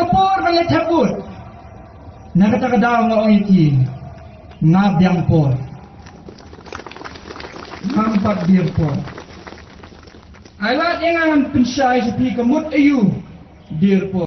por malethabot. Nakatakadaw nga o iti. Ngabiyang por. Ngambag biyang por. Alat yang ang pensay sa pikamot ayu. Dear por.